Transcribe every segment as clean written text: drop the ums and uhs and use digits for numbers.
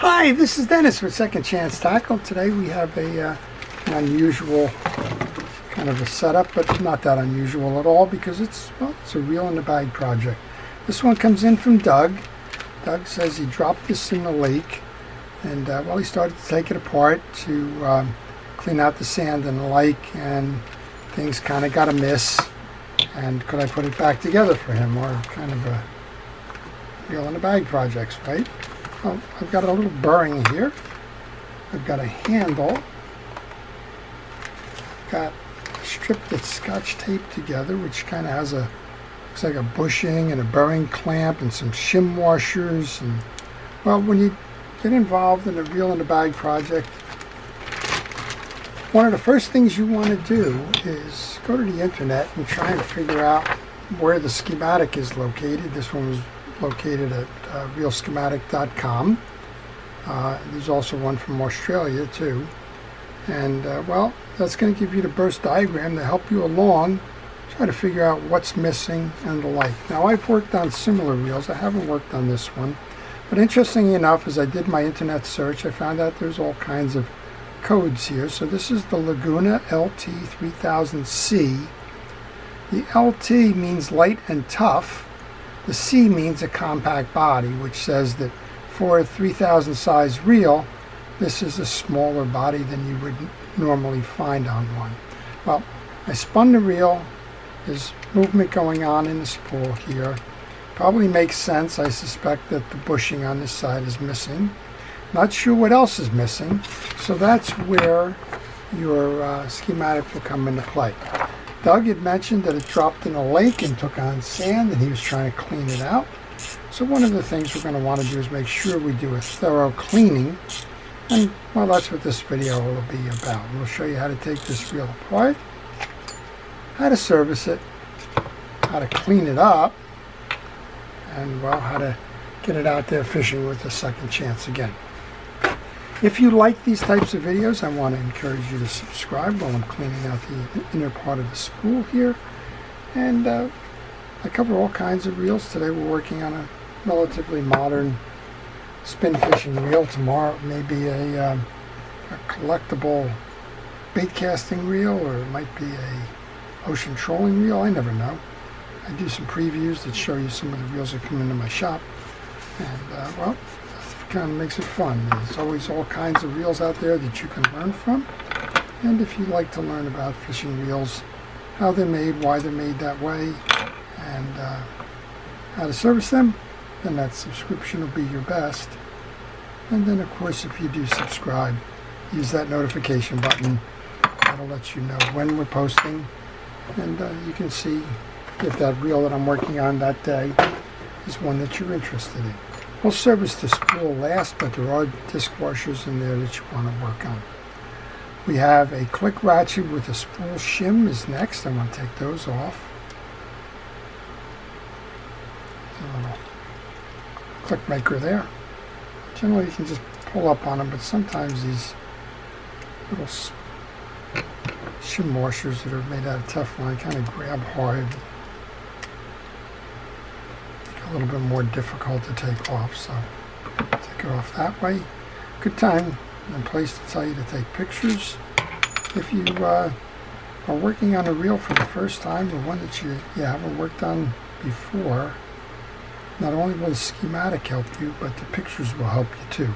Hi, this is Dennis with Second Chance Tackle. Today we have an unusual kind of a setup, but not that unusual at all because it's a reel in the bag project. This one comes in from Doug. Doug says he dropped this in the lake, and he started to take it apart to clean out the sand in the lake, and things kind of got amiss. And could I put it back together for him, or kind of a reel in the bag projects, right? Well, I've got a little bearing here. I've got a handle. I've got a strip that's scotch taped together, which kind of has looks like a bushing and a bearing clamp and some shim washers. And well, when you get involved in a reel in the bag project, one of the first things you want to do is go to the internet and try and figure out where the schematic is located. This one was located at realschematic.com. There's also one from Australia too, and that's going to give you the burst diagram to help you along, try to figure out what's missing and the like. Now, I've worked on similar reels. I haven't worked on this one, but interestingly enough, as I did my internet search, I found out there's all kinds of codes here. So this is the Laguna LT3000 C. The LT means light and tough. The C means a compact body, which says that for a 3000 size reel, this is a smaller body than you would normally find on one. Well, I spun the reel. There's movement going on in the spool here. Probably makes sense. I suspect that the bushing on this side is missing. Not sure what else is missing. So that's where your schematic will come into play. Doug had mentioned that it dropped in a lake and took on sand, and he was trying to clean it out. So one of the things we're going to want to do is make sure we do a thorough cleaning. And, well, that's what this video will be about. We'll show you how to take this reel apart, how to service it, how to clean it up, and, well, how to get it out there fishing with a second chance again. If you like these types of videos, I want to encourage you to subscribe while I'm cleaning out the inner part of the spool here. And I cover all kinds of reels. Today we're working on a relatively modern spin fishing reel. Tomorrow it may be a collectible bait casting reel, or it might be a ocean trolling reel. I never know. I do some previews that show you some of the reels that come into my shop. And well, kind of makes it fun. There's always all kinds of reels out there that you can learn from, and if you like to learn about fishing reels, how they're made, why they're made that way, and how to service them, then that subscription will be your best. And then, of course, if you do subscribe, use that notification button. That'll let you know when we're posting, and you can see if that reel that I'm working on that day is one that you're interested in. We'll service the spool last, but there are disc washers in there that you want to work on. We have a click ratchet with a spool shim is next. I want to take those off. There's a little click maker there. Generally you can just pull up on them, but sometimes these little shim washers that are made out of Teflon kind of grab hard. A little bit more difficult to take off, so take it off that way. Good time and place to tell you to take pictures. If you are working on a reel for the first time, or one that you haven't worked on before, not only will the schematic help you, but the pictures will help you too.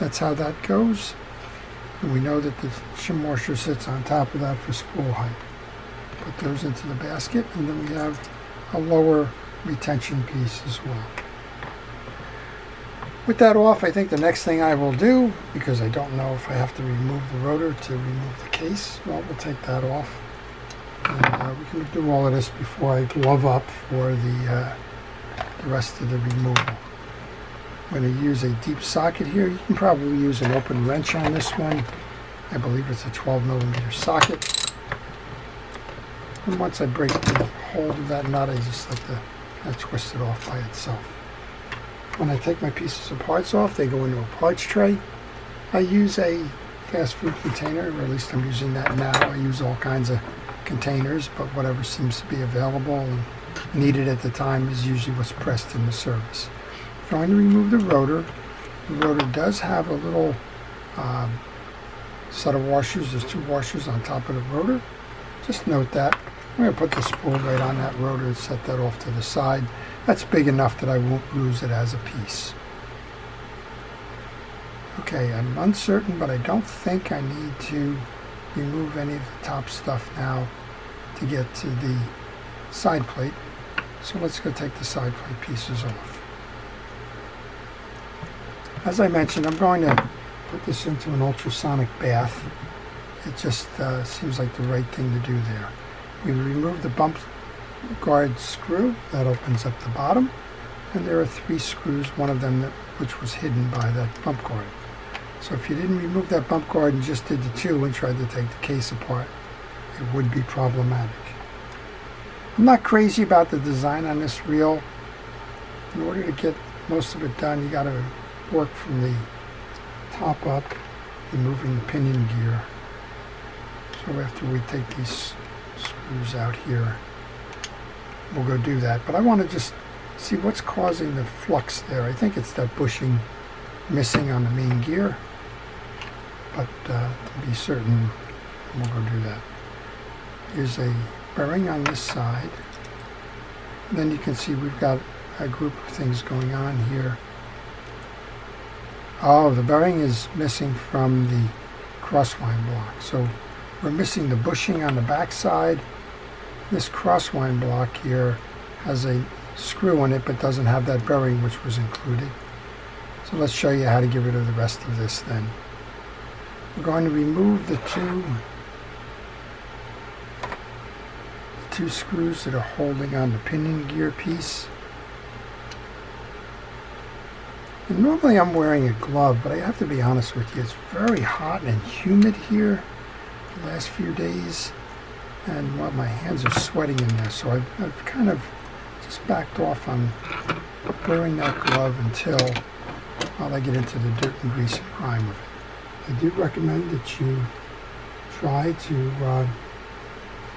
That's how that goes, and we know that the shim washer sits on top of that for spool height. Put those into the basket, and then we have a lower retention piece as well. With that off, I think the next thing I will do, because I don't know if I have to remove the rotor to remove the case, well, we'll take that off. And we can do all of this before I glove up for the rest of the removal. I'm going to use a deep socket here. You can probably use an open wrench on this one. I believe it's a 12mm socket. And once I break the hold of that nut, I just let I twist it off by itself. When I take my pieces of parts off, they go into a parts tray. I use a fast food container, or at least I'm using that now. I use all kinds of containers, but whatever seems to be available and needed at the time is usually what's pressed in the service. I'm going to remove the rotor. The rotor does have a little set of washers. There's 2 washers on top of the rotor. Just note that. I'm going to put the spool right on that rotor and set that off to the side. That's big enough that I won't lose it as a piece. Okay, I'm uncertain, but I don't think I need to remove any of the top stuff now to get to the side plate. So let's go take the side plate pieces off. As I mentioned, I'm going to put this into an ultrasonic bath. It just seems like the right thing to do there. We remove the bump guard screw. That opens up the bottom. And there are 3 screws, one of them which was hidden by that bump guard. So if you didn't remove that bump guard and just did the 2 and tried to take the case apart, it would be problematic. I'm not crazy about the design on this reel. In order to get most of it done, you got to work from the top up, removing the pinion gear. So after we take these screws out here, we'll go do that. But I want to just see what's causing the flux there. I think it's that bushing missing on the main gear. But to be certain, we'll go do that. Here's a bearing on this side. And then you can see we've got a group of things going on here. Oh, the bearing is missing from the crosswind block. So we're missing the bushing on the back side. This crosswind block here has a screw in it but doesn't have that bearing which was included. So let's show you how to get rid of the rest of this then. We're going to remove the two screws that are holding on the pinion gear piece. And normally I'm wearing a glove, but I have to be honest with you, it's very hot and humid here the last few days, and well, my hands are sweating in there, so I've kind of just backed off on wearing that glove while I get into the dirt and grease and grime of it. I do recommend that you try to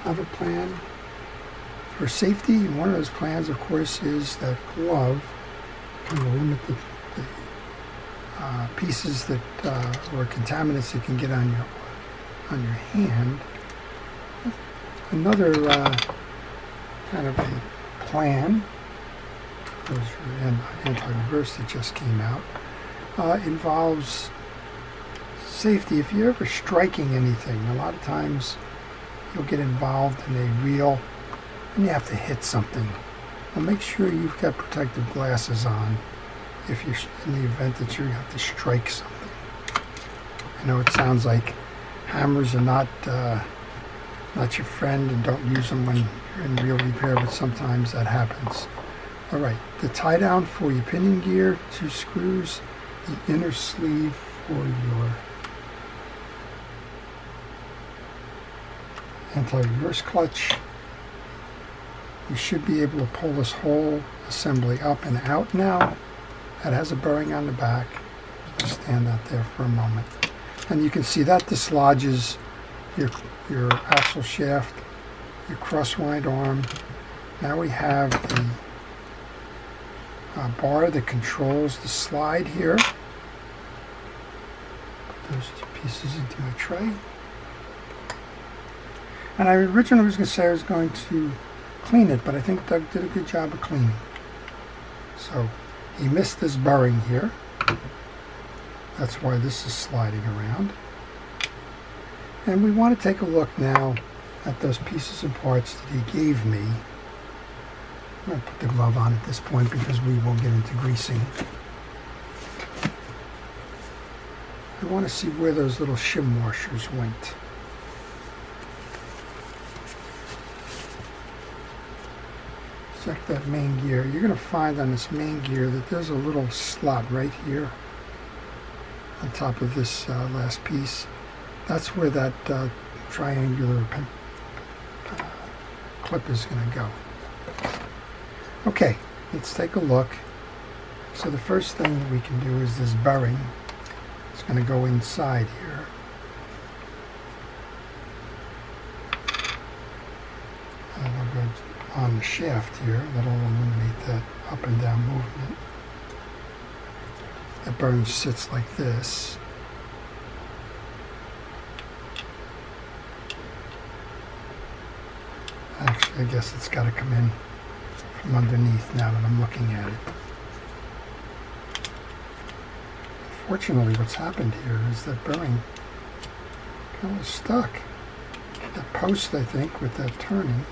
have a plan for safety. And one of those plans, of course, is that glove can limit the pieces that or contaminants that can get on your hand. Another kind of a plan, those are anti-reverse that just came out, involves safety. If you're ever striking anything, a lot of times you'll get involved in a reel and you have to hit something. Well, make sure you've got protective glasses on if you're in the event that you have to strike something. I know it sounds like hammers are not your friend and don't use them when you're in reel repair, but sometimes that happens. All right, the tie down for your pinion gear, 2 screws, the inner sleeve for your anti-reverse clutch. You should be able to pull this whole assembly up and out now. That has a bearing on the back. Just stand that there for a moment. And you can see that dislodges your axle shaft, your crosswind arm. Now we have the bar that controls the slide here. Put those 2 pieces into my tray. And I originally was going to say I was going to clean it, but I think Doug did a good job of cleaning. So he missed this bearing here. That's why this is sliding around. And we want to take a look now at those pieces and parts that he gave me. I'm going to put the glove on at this point because we will get into greasing. I want to see where those little shim washers went. Check that main gear. You're going to find on this main gear that there's a little slot right here on top of this last piece. That's where that triangular clip is going to go. Okay, let's take a look. So the first thing that we can do is this bearing. It's going to go inside here. And we'll go on the shaft here. That'll eliminate that up and down movement. The bearing sits like this. Actually, I guess it's got to come in from underneath now that I'm looking at it. Fortunately, what's happened here is that bearing kind of stuck. That post, I think, with that turning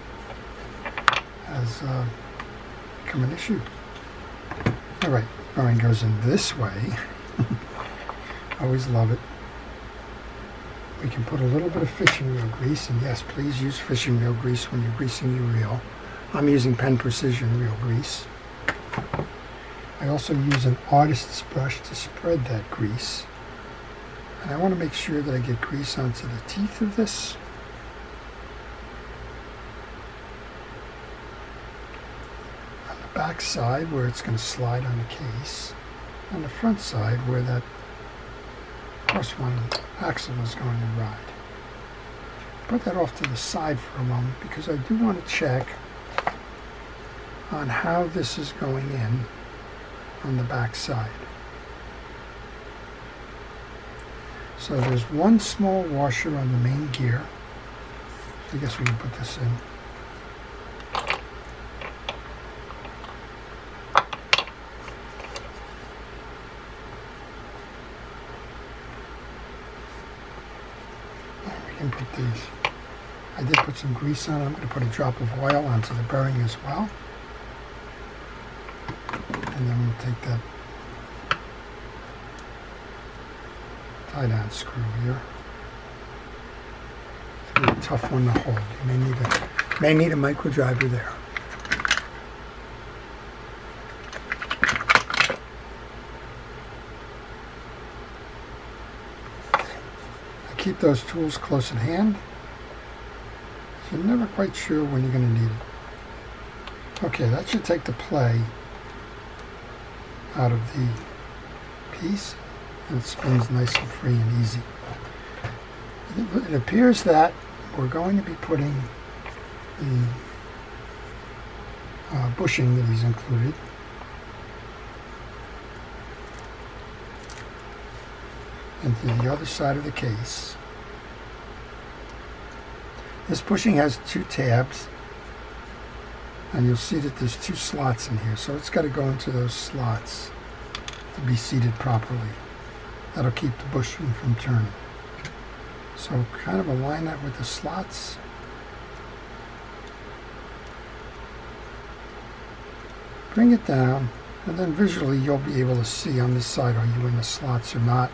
has become an issue. All right, bearing goes in this way. Always love it. We can put a little bit of fishing reel grease, and yes, please use fishing reel grease when you're greasing your reel. I'm using Penn Precision reel grease. I also use an artist's brush to spread that grease. And I want to make sure that I get grease onto the teeth of this. On the back side where it's going to slide on the case. On the front side where that cross-one axle is going to ride. Put that off to the side for a moment because I do want to check on how this is going in on the back side. So there's one small washer on the main gear. I guess we can put this in. And put these. I did put some grease on it. I'm going to put a drop of oil onto the bearing as well. And then we'll take that tie-down screw here. It's going to be a tough one to hold. You may need a micro driver there. Keep those tools close at hand, so you're never quite sure when you're going to need it. Okay, that should take the play out of the piece, and it spins nice and free and easy. It appears that we're going to be putting the bushing that he's included into the other side of the case. This bushing has two tabs, and you'll see that there's two slots in here, so it's got to go into those slots to be seated properly. That'll keep the bushing from turning. So kind of align that with the slots. Bring it down, and then visually you'll be able to see on this side, are you in the slots or not.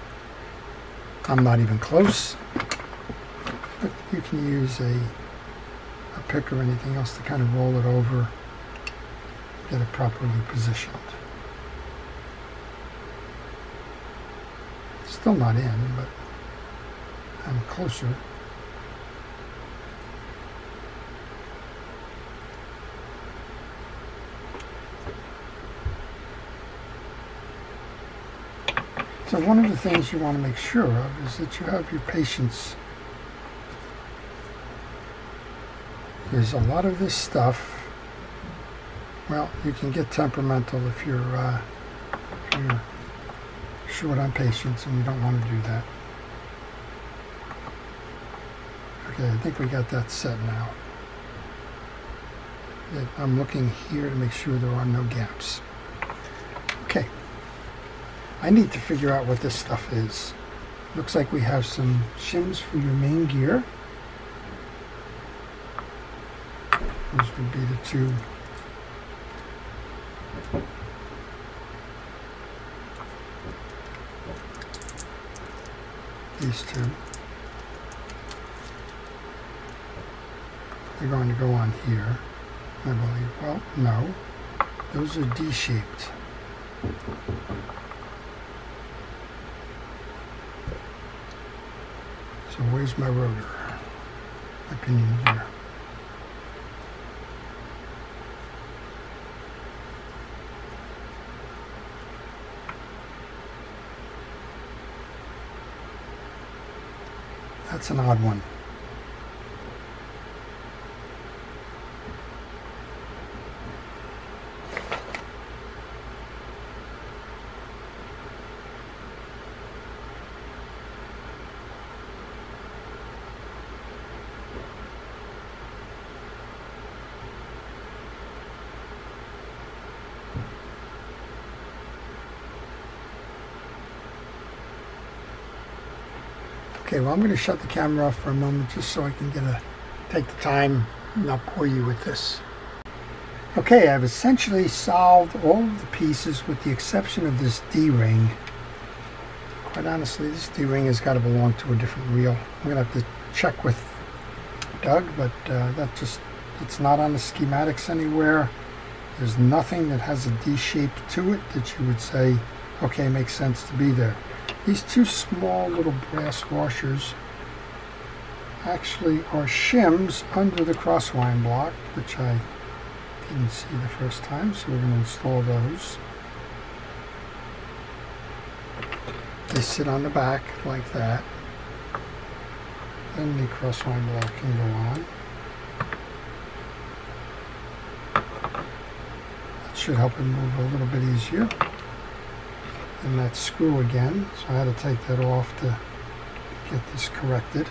I'm not even close, but you can use a pick or anything else to kind of roll it over, get it properly positioned. Still not in, but I'm closer. So one of the things you want to make sure of is that you have your patience. There's a lot of this stuff. Well, you can get temperamental if you're short on patience and you don't want to do that. Okay, I think we got that set now. I'm looking here to make sure there are no gaps. Okay. I need to figure out what this stuff is. Looks like we have some shims for your main gear. Those would be the two. These two. They're going to go on here, I believe. Well, no. Those are D-shaped. So where's my rotor? My pinion gear. That's an odd one. Okay, well, I'm going to shut the camera off for a moment just so I can take the time and not bore you with this. Okay, I've essentially solved all of the pieces with the exception of this D-ring. Quite honestly, this D-ring has got to belong to a different reel. I'm going to have to check with Doug, but it's not on the schematics anywhere. There's nothing that has a D shape to it that you would say, okay, makes sense to be there. These two small little brass washers actually are shims under the crosswind block, which I didn't see the first time, so we're going to install those. They sit on the back like that. Then the crosswind block can go on. That should help it move a little bit easier. And that screw again, so I had to take that off to get this corrected.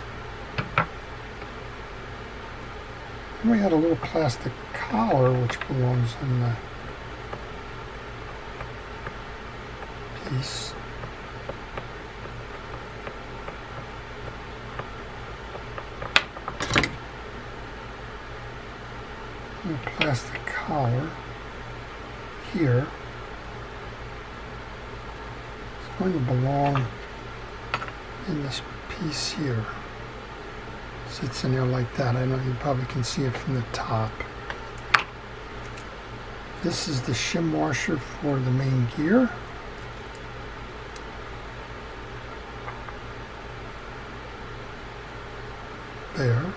And we had a little plastic collar which belongs in the piece. A plastic collar here. It's going to belong in this piece here. Sits in there like that. I know you probably can see it from the top. This is the shim washer for the main gear. There.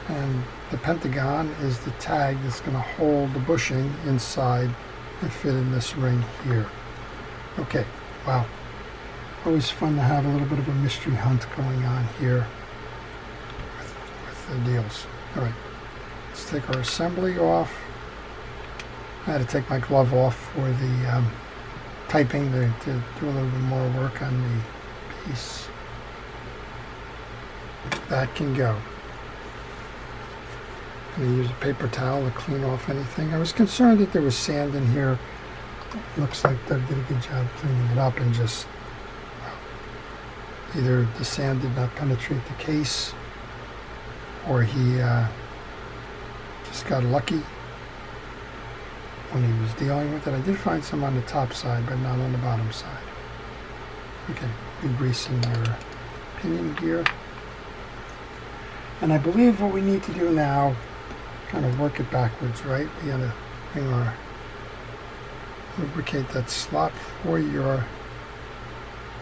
And the pentagon is the tag that's going to hold the bushing inside and fit in this ring here. Okay, wow. Always fun to have a little bit of a mystery hunt going on here with the deals. All right, let's take our assembly off. I had to take my glove off for the typing to do a little bit more work on the piece. That can go. I'm going to use a paper towel to clean off anything. I was concerned that there was sand in here. Looks like Doug did a good job cleaning it up, and just either the sand did not penetrate the case, or he just got lucky when he was dealing with it. I did find some on the top side, but not on the bottom side. Okay, re-greasing your pinion gear. And I believe what we need to do now, kind of work it backwards, right? We got to bring our, lubricate that slot for your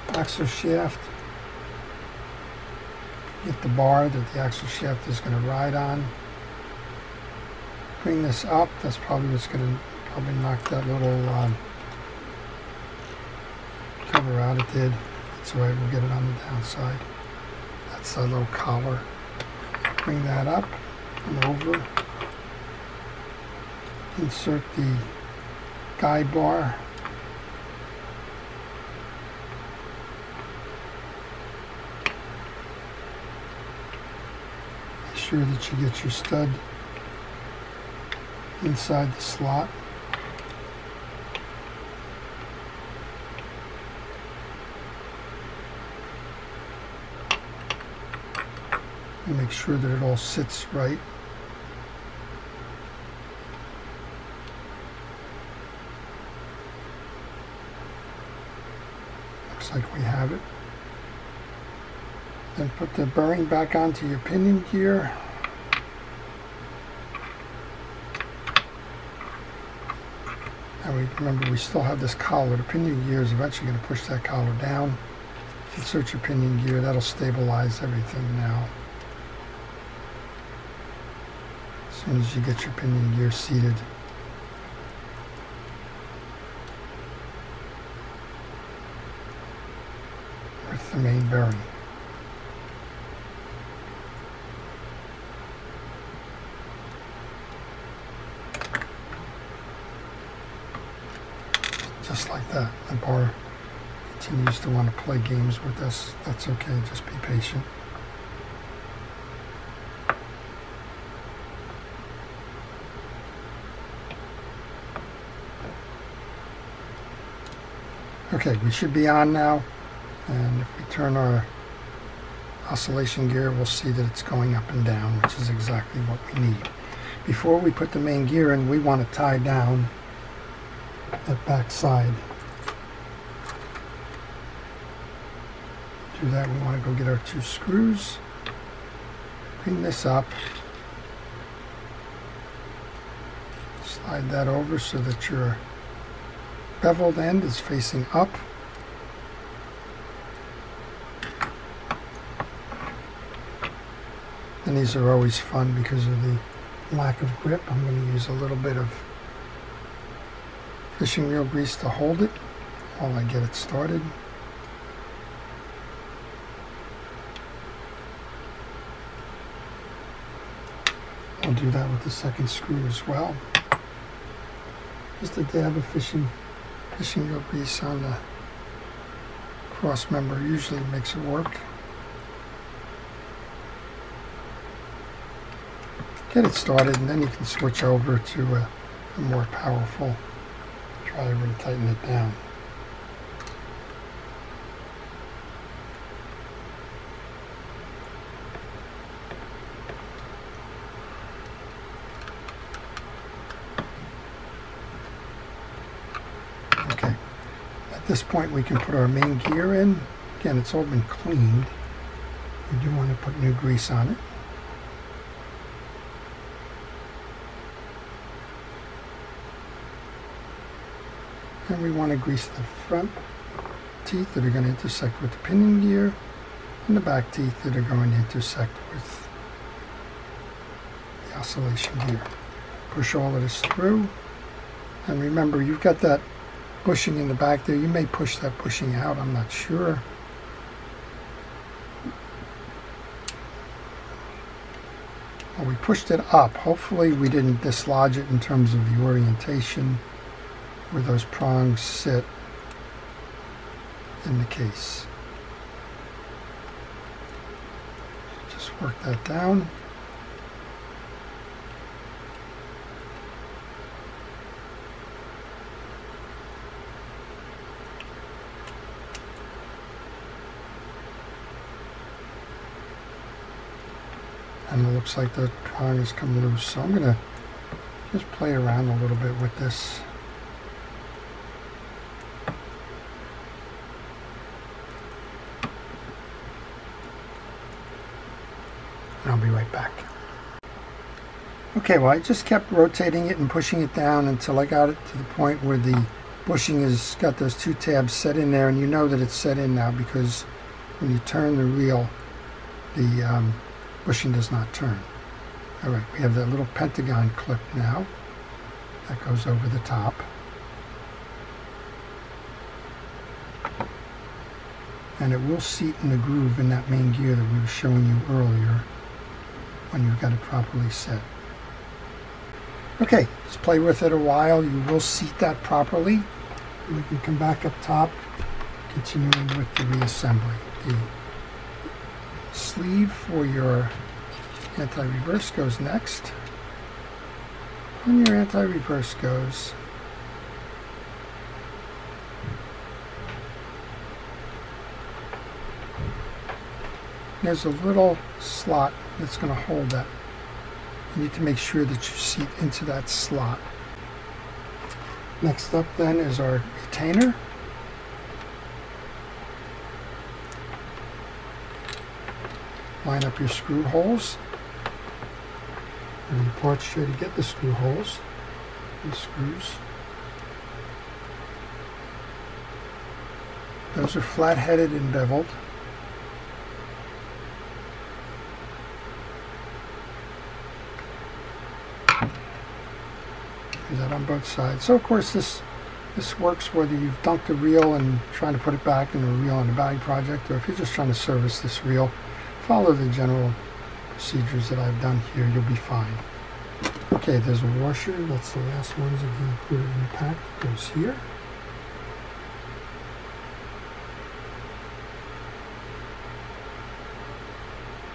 axle shaft. Get the bar that the axle shaft is going to ride on. Bring this up. That's probably what's going to probably knock that little cover out. It did. That's all right. We'll get it on the downside. That's a little collar. Bring that up and over. Insert the guide bar. Make sure that you get your stud inside the slot. And make sure that it all sits right. Looks like we have it. Then put the bearing back onto your pinion gear. And remember, we still have this collar. The pinion gear is eventually going to push that collar down. Insert your pinion gear. That'll stabilize everything now. As soon as you get your pinion gear seated. With the main bearing. Just like that. The bar continues to want to play games with us. That's okay, just be patient. Okay, we should be on now. And if we turn our oscillation gear, we'll see that it's going up and down, which is exactly what we need. Before we put the main gear in, we want to tie down that back side. To do that, we want to go get our 2 screws, bring this up, slide that over so that your beveled end is facing up. And these are always fun because of the lack of grip. I'm going to use a little bit of fishing reel grease to hold it while I get it started. I'll do that with the second screw as well. Just a dab of fishing reel grease on the cross member usually makes it work. Get it started, and then you can switch over to a more powerful driver to tighten it down. Okay, at this point we can put our main gear in. Again, it's all been cleaned. We do want to put new grease on it. And we want to grease the front teeth that are going to intersect with the pinion gear and the back teeth that are going to intersect with the oscillation gear. Push all of this through, and remember, you've got that bushing in the back there. You may push that bushing out, I'm not sure. Well, we pushed it up. Hopefully we didn't dislodge it in terms of the orientation where those prongs sit in the case. Just work that down. And it looks like the prong has come loose, so I'm going to just play around a little bit with this. I'll be right back. Okay, well, I just kept rotating it and pushing it down until I got it to the point where the bushing has got those 2 tabs set in there, and you know that it's set in now because when you turn the reel, the bushing does not turn. All right, we have that little pentagon clip now that goes over the top. And it will seat in the groove in that main gear that we were showing you earlier when you've got it properly set. Okay, just play with it a while. You will seat that properly. We can come back up top, continuing with the reassembly. The sleeve for your anti-reverse goes next. When your anti-reverse goes, there's a little slot that's going to hold that. You need to make sure that you seat into that slot. Next up then is our retainer. Line up your screw holes. And the part's sure to get the screw holes and screws. Those are flat-headed and beveled. Do that on both sides. So of course this works whether you've dunked a reel and trying to put it back in a reel on a bag project, or if you're just trying to service this reel. Follow the general procedures that I've done here, you'll be fine. Okay, there's a washer. That's the last ones that you included in the pack. It goes here.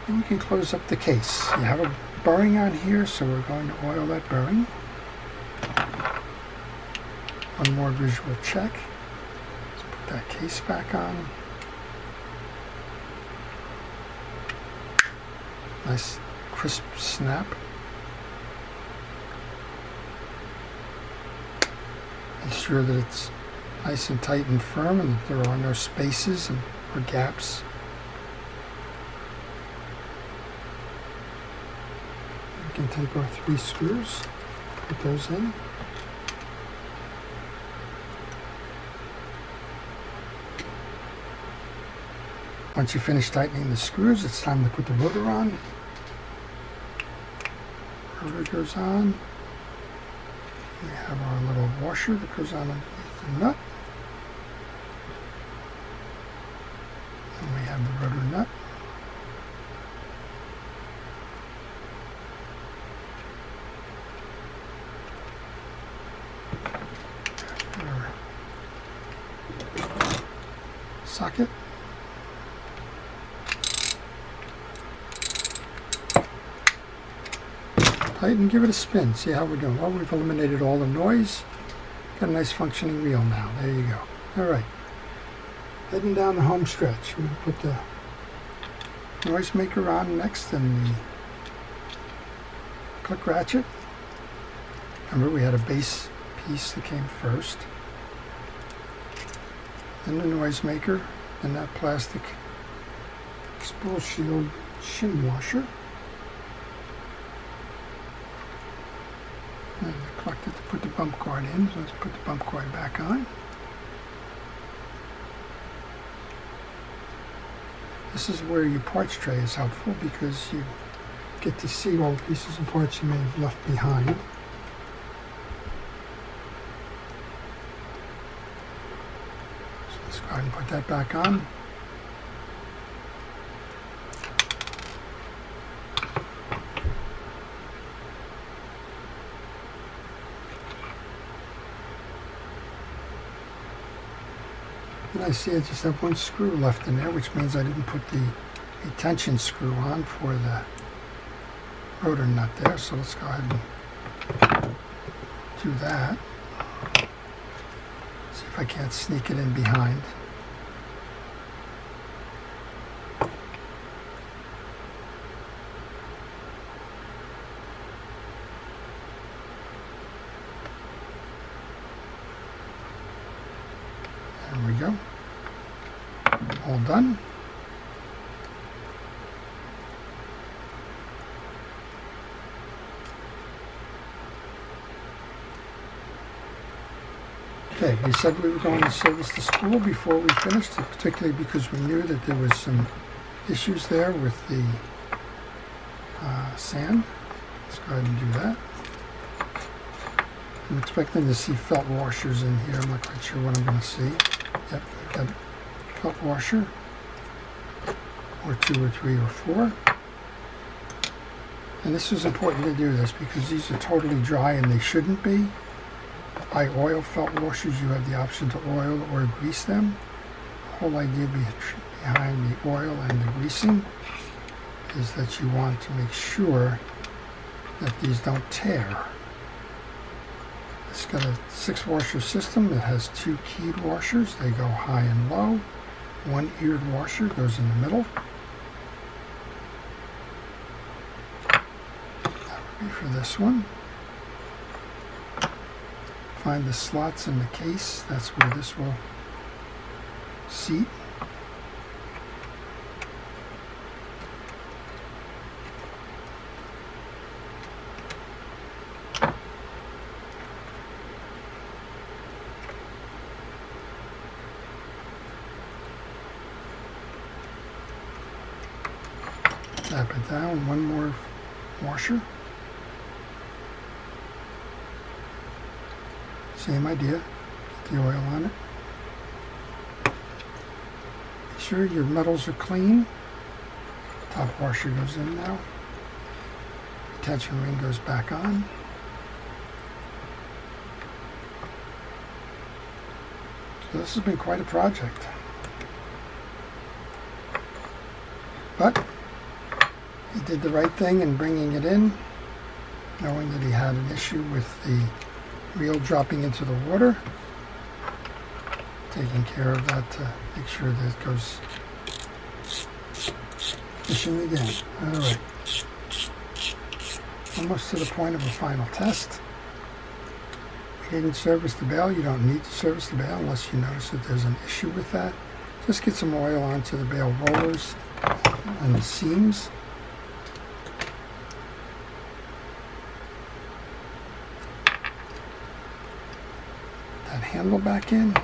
And we can close up the case. You have a bearing on here, so we're going to oil that bearing. One more visual check. Let's put that case back on. Nice crisp snap. Be sure that it's nice and tight and firm and that there are no spaces or gaps. You can take our 3 screws, put those in. Once you finish tightening the screws, it's time to put the rotor on. Rotor goes on. We have our little washer that goes on underneath the nut. And we have the rotor nut. Our socket. Tighten, give it a spin, see how we're doing. Well, we've eliminated all the noise. Got a nice functioning wheel now. There you go. All right. Heading down the home stretch. We put the noisemaker on next and the click ratchet. Remember, we had a base piece that came first. Then the noisemaker, then that plastic spool shield shim washer. And I collected to put the bump guard in, so let's put the bump guard back on. This is where your parts tray is helpful because you get to see all the pieces and parts you may have left behind. So let's go ahead and put that back on. And I see I just have 1 screw left in there, which means I didn't put the tension screw on for the rotor nut there. So let's go ahead and do that. See if I can't sneak it in behind. There we go. All done. Okay, we said we were going to service the spool before we finished it, particularly because we knew that there was some issues there with the sand. Let's go ahead and do that. I'm expecting to see felt washers in here. I'm not quite sure what I'm going to see. Yep, I've got a felt washer, or 2 or 3 or 4. And this is important to do this because these are totally dry and they shouldn't be. By oil felt washers, you have the option to oil or grease them. The whole idea behind the oil and the greasing is that you want to make sure that these don't tear. It's got a 6 washer system that has 2 keyed washers. They go high and low. 1 eared washer goes in the middle. That would be for this one. Find the slots in the case. That's where this will seat. Tap it down, 1 more washer. Same idea, get the oil on it. Make sure your metals are clean. Top washer goes in now. Tension ring goes back on. So this has been quite a project. But he did the right thing in bringing it in, knowing that he had an issue with the reel dropping into the water. Taking care of that to make sure that it goes Fishing again. Alright. Almost to the point of a final test. We didn't service the bail. You don't need to service the bail unless you notice that there's an issue with that. Just get some oil onto the bail rollers and the seams. That handle back in.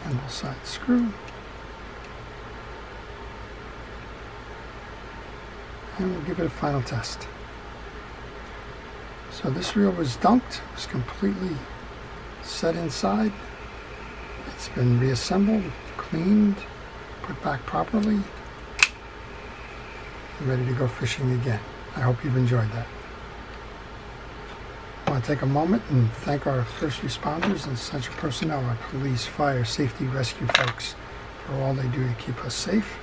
Handle side screw. And we'll give it a final test. So this reel was dumped, it was completely set inside. It's been reassembled, cleaned, put back properly, and ready to go fishing again. I hope you've enjoyed that. I want to take a moment and thank our first responders and essential personnel, our police, fire, safety, rescue folks, for all they do to keep us safe.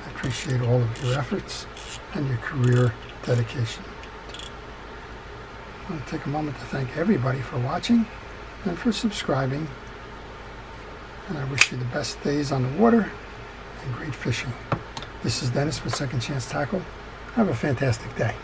I appreciate all of your efforts and your career dedication. I want to take a moment to thank everybody for watching and for subscribing. And I wish you the best days on the water and great fishing. This is Dennis with Second Chance Tackle. Have a fantastic day.